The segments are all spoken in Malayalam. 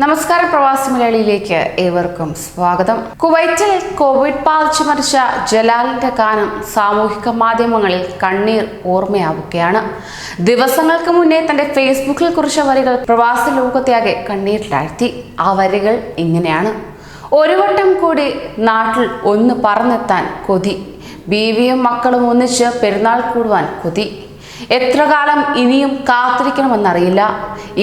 നമസ്കാരം, പ്രവാസി മലയാളിയിലേക്ക് ഏവർക്കും സ്വാഗതം. കുവൈറ്റിൽ കോവിഡ് ബാധിച്ച് മരിച്ച ജലാലിന്റെ ഗാനം സാമൂഹിക മാധ്യമങ്ങളിൽ കണ്ണീർ ഓർമ്മയാവുകയാണ്. ദിവസങ്ങൾക്ക് മുന്നേ തന്റെ ഫേസ്ബുക്കിൽ കുറിച്ച വരികൾ പ്രവാസി ലോകത്തെയാകെ കണ്ണീരിലാഴ്ത്തി. ആ വരികൾ ഇങ്ങനെയാണ്: ഒരു വട്ടം കൂടി നാട്ടിൽ ഒന്ന് പറന്നെത്താൻ കൊതി, ബീവിയും മക്കളും ഒന്നിച്ച് പെരുന്നാൾ കൂടുവാൻ കൊതി. എത്ര കാലം ഇനിയും കാത്തിരിക്കണമെന്നറിയില്ല.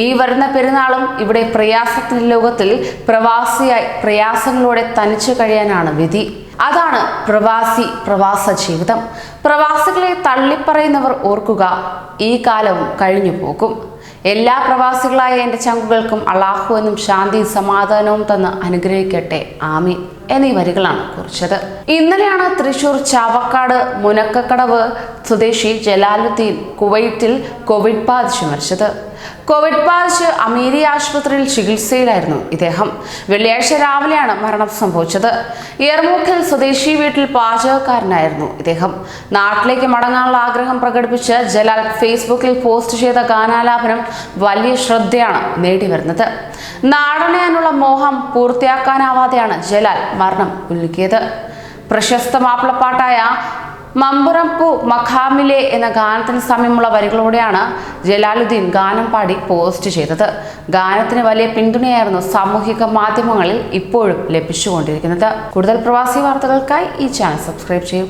ഈ വരുന്ന പെരുന്നാളും ഇവിടെ പ്രയാസത്തിന്റെ ലോകത്തിൽ പ്രവാസിയായി പ്രയാസങ്ങളോടെ തനിച്ചു കഴിയാനാണ് വിധി. അതാണ് പ്രവാസ ജീവിതം. പ്രവാസികളെ തള്ളിപ്പറയുന്നവർ ഓർക്കുക, ഈ കാലവും കഴിഞ്ഞു പോകും. എല്ലാ പ്രവാസികളായ എൻ്റെ ചങ്കുകൾക്കും അള്ളാഹു എന്നും ശാന്തിയും സമാധാനവും തന്ന് അനുഗ്രഹിക്കട്ടെ, ആമീൻ എന്നീ വരികളാണ് കുറിച്ചത്. ഇന്നലെയാണ് തൃശൂർ ചാവക്കാട് മുനക്കക്കടവ് സ്വദേശി ജലാലുദ്ദീൻ കുവൈറ്റിൽ കോവിഡ് ബാധിച്ച് മരിച്ചത്. കോവിഡ് ബാധിച്ച് അമീരി ആശുപത്രിയിൽ ചികിത്സയിലായിരുന്നു ഇദ്ദേഹം. വെള്ളിയാഴ്ച രാവിലെയാണ് മരണം സംഭവിച്ചത്. എർമൂക്കിൽ സ്വദേശി വീട്ടിൽ പാചകക്കാരനായിരുന്നു ഇദ്ദേഹം. നാട്ടിലേക്ക് മടങ്ങാനുള്ള ആഗ്രഹം പ്രകടിപ്പിച്ച് ജലാൽ ഫേസ്ബുക്കിൽ പോസ്റ്റ് ചെയ്ത ഗാനാലാപനം വലിയ ശ്രദ്ധയാണ് നേടിവരുന്നത്. നാടണയാനുള്ള മോഹം പൂർത്തിയാക്കാനാവാതെയാണ് ജലാൽ മരണം ഉലുക്കിയത്. പ്രശസ്ത മാപ്പിളപ്പാട്ടായ മമ്പുറംപു മഖാമിലെ എന്ന ഗാനത്തിന് സമയമുള്ള വരികളോടെയാണ് ജലാലുദ്ദീൻ ഗാനം പാടി പോസ്റ്റ് ചെയ്തത്. ഗാനത്തിന് വലിയ പിന്തുണയായിരുന്നു സാമൂഹിക മാധ്യമങ്ങളിൽ ഇപ്പോഴും ലഭിച്ചുകൊണ്ടിരിക്കുന്നത്. കൂടുതൽ പ്രവാസി വാർത്തകൾക്കായി ഈ ചാനൽ സബ്സ്ക്രൈബ് ചെയ്യൂ.